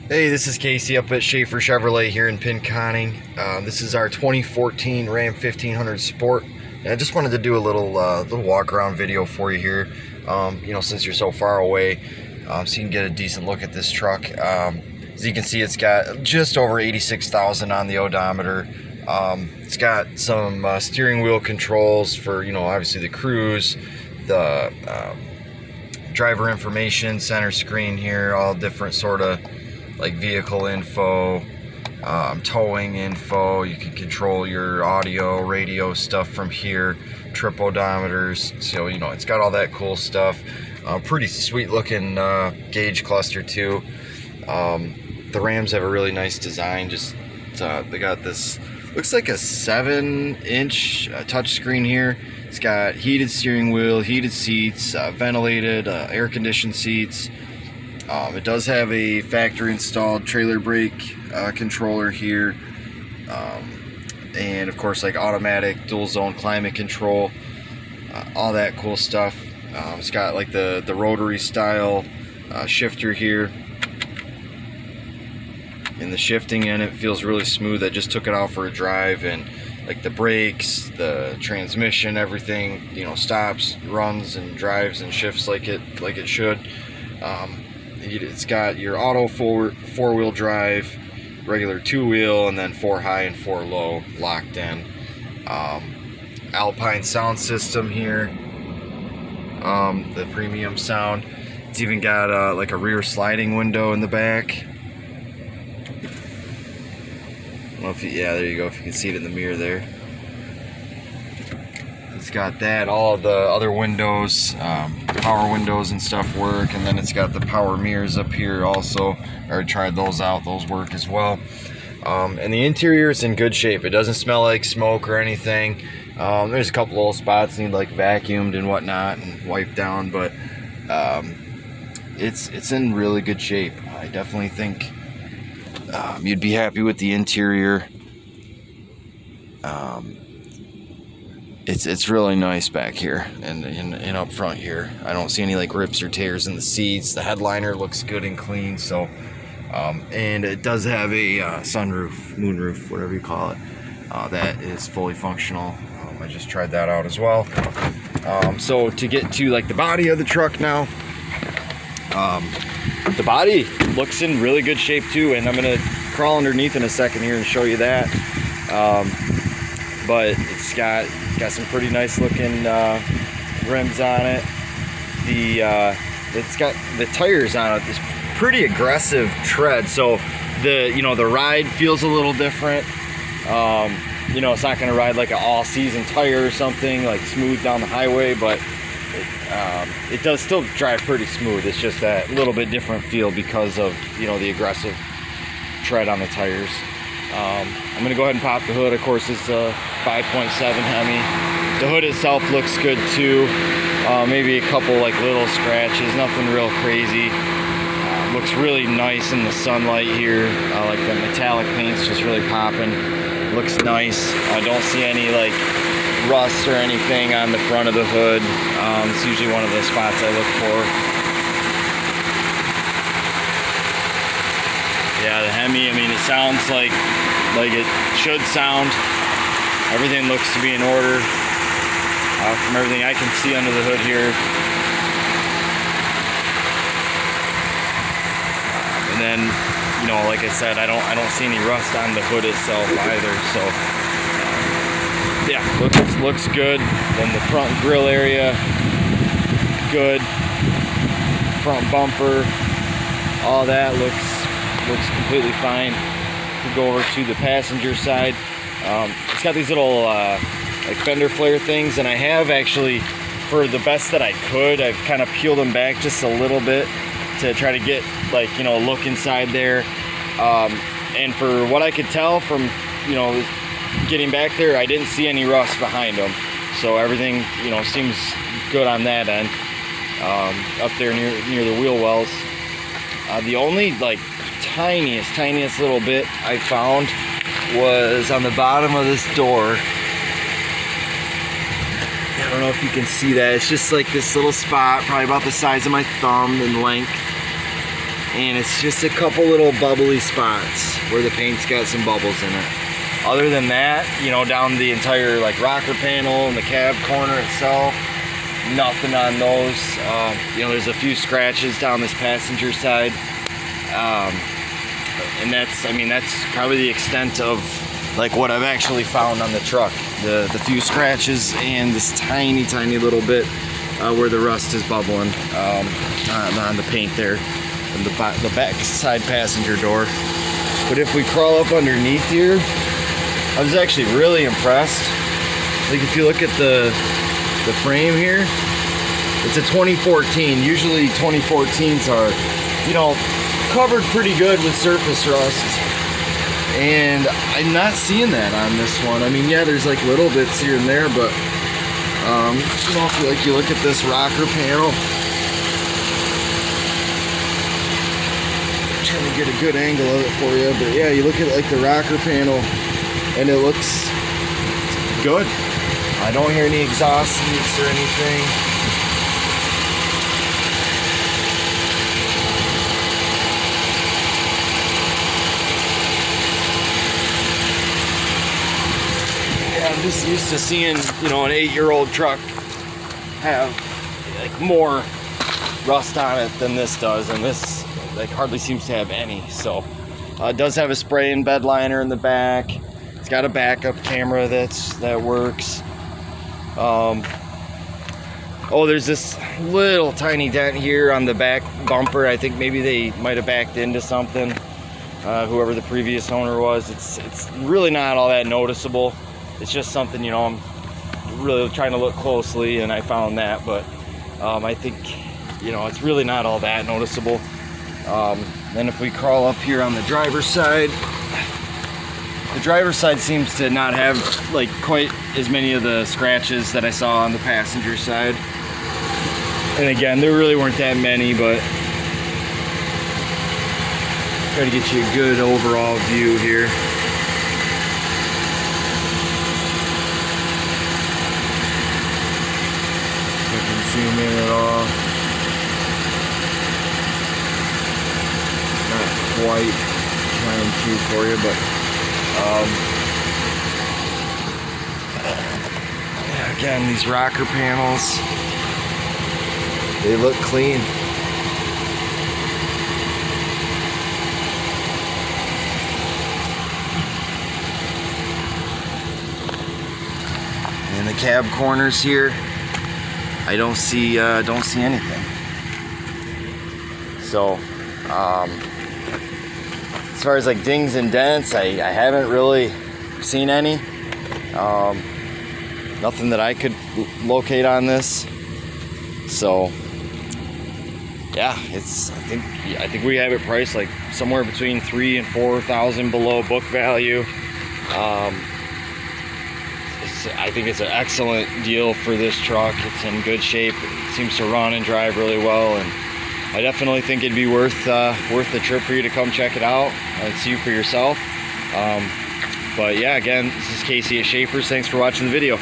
Hey, this is Casey up at Schafer Chevrolet here in Pinconning. This is our 2014 Ram 1500 Sport. And I just wanted to do a little walk around video for you here. Since you're so far away, so you can get a decent look at this truck. As you can see, it's got just over 86,000 on the odometer. It's got some steering wheel controls for obviously the cruise, the driver information center screen here, all different sort of like vehicle info, towing info. You can control your audio, radio stuff from here, trip odometers. So it's got all that cool stuff. Pretty sweet looking gauge cluster too. The Rams have a really nice design. Just they got this, looks like a 7-inch touchscreen here. It's got heated steering wheel, heated seats, ventilated, air-conditioned seats. It does have a factory installed trailer brake controller here, and of course like automatic dual zone climate control, all that cool stuff. It's got like the rotary style shifter here, and the shifting in it feels really smooth. I just took it out for a drive, and like the brakes, the transmission, everything stops, runs, and drives and shifts like it should. It's got your auto four-wheel drive, regular two-wheel, and then 4 high and 4 low locked in. Alpine sound system here, the premium sound. It's even got like a rear sliding window in the back. I don't know if yeah, there you go, if you can see it in the mirror there. It's got that, all of the other windows, power windows and stuff work, and then it's got the power mirrors up here also. I already tried those out, those work as well. And the interior is in good shape. It doesn't smell like smoke or anything. There's a couple little spots need like vacuumed and whatnot and wiped down, but it's in really good shape. I definitely think you'd be happy with the interior. It's really nice back here and up front here. I don't see any like rips or tears in the seats. The headliner looks good and clean. So, and it does have a sunroof, moonroof, whatever you call it. That is fully functional. I just tried that out as well. So to get to like the body of the truck now, the body looks in really good shape too, and I'm gonna crawl underneath in a second here and show you that. But it's got some pretty nice looking rims on it. It's got the tires on it. It's pretty aggressive tread, so the ride feels a little different. It's not going to ride like an all-season tire or something like smooth down the highway, but it does still drive pretty smooth. It's just that little bit different feel because of the aggressive tread on the tires. I'm going to go ahead and pop the hood. Of course, it's a 5.7 Hemi. The hood itself looks good too. Maybe a couple like little scratches, nothing real crazy. Looks really nice in the sunlight here. Like the metallic paint's just really popping. Looks nice. I don't see any like rust or anything on the front of the hood. It's usually one of the spots I look for. Yeah, the Hemi, I mean, it sounds like it should sound. Everything looks to be in order from everything I can see under the hood here. And then, like I said, I don't see any rust on the hood itself either. So, yeah, looks good. Then the front grille area, good. Front bumper, all that looks completely fine. We go over to the passenger side. It's got these little like fender flare things, and I have actually, for the best that I could, I've kind of peeled them back just a little bit to try to get like a look inside there. And for what I could tell from getting back there, I didn't see any rust behind them, so everything seems good on that end. Up there near the wheel wells. The only like tiniest little bit I found was on the bottom of this door. I don't know if you can see that. It's just like this little spot, probably about the size of my thumb in length. and it's just a couple little bubbly spots where the paint's got some bubbles in it. Other than that, you know, down the entire like rocker panel and the cab corner itself, nothing on those. You know, there's a few scratches down this passenger side, and that's, I mean, that's probably the extent of like what I've actually found on the truck. The few scratches and this tiny little bit where the rust is bubbling on the paint there, and the back side passenger door. But if we crawl up underneath here, I was actually really impressed. Like if you look at the frame here, it's a 2014. Usually 2014s are, you know, covered pretty good with surface rust, and I'm not seeing that on this one. I mean, yeah, there's like little bits here and there, but you know, if you look at this rocker panel, I'm trying to get a good angle of it for you, but yeah, you look at like the rocker panel, and it looks good. I don't hear any exhaust leaks or anything. Yeah, I'm just used to seeing, you know, an 8-year-old truck have like more rust on it than this does, and this like hardly seems to have any. So it does have a spray and bed liner in the back. It's got a backup camera that works. Oh, there's this little tiny dent here on the back bumper. I think maybe they might have backed into something, whoever the previous owner was. It's really not all that noticeable. It's just something, you know, I'm really trying to look closely, and I found that, but I think, you know, it's really not all that noticeable. Then if we crawl up here on the driver's side, the driver's side seems to not have like quite as many of the scratches that I saw on the passenger side. And again, there really weren't that many, but try to get you a good overall view here. If I can zoom in at all. Not quite trying to for you, but yeah, again, these rocker panels, they look clean. In the cab corners here, I don't see anything. So as far as like dings and dents, I haven't really seen any. Nothing that I could locate on this. So yeah, I think we have it priced like somewhere between $3,000 and $4,000 below book value. I think it's an excellent deal for this truck. It's in good shape. It seems to run and drive really well, and I definitely think it'd be worth the trip for you to come check it out and see for yourself. But yeah, again, this is Casey at Schafer's. Thanks for watching the video.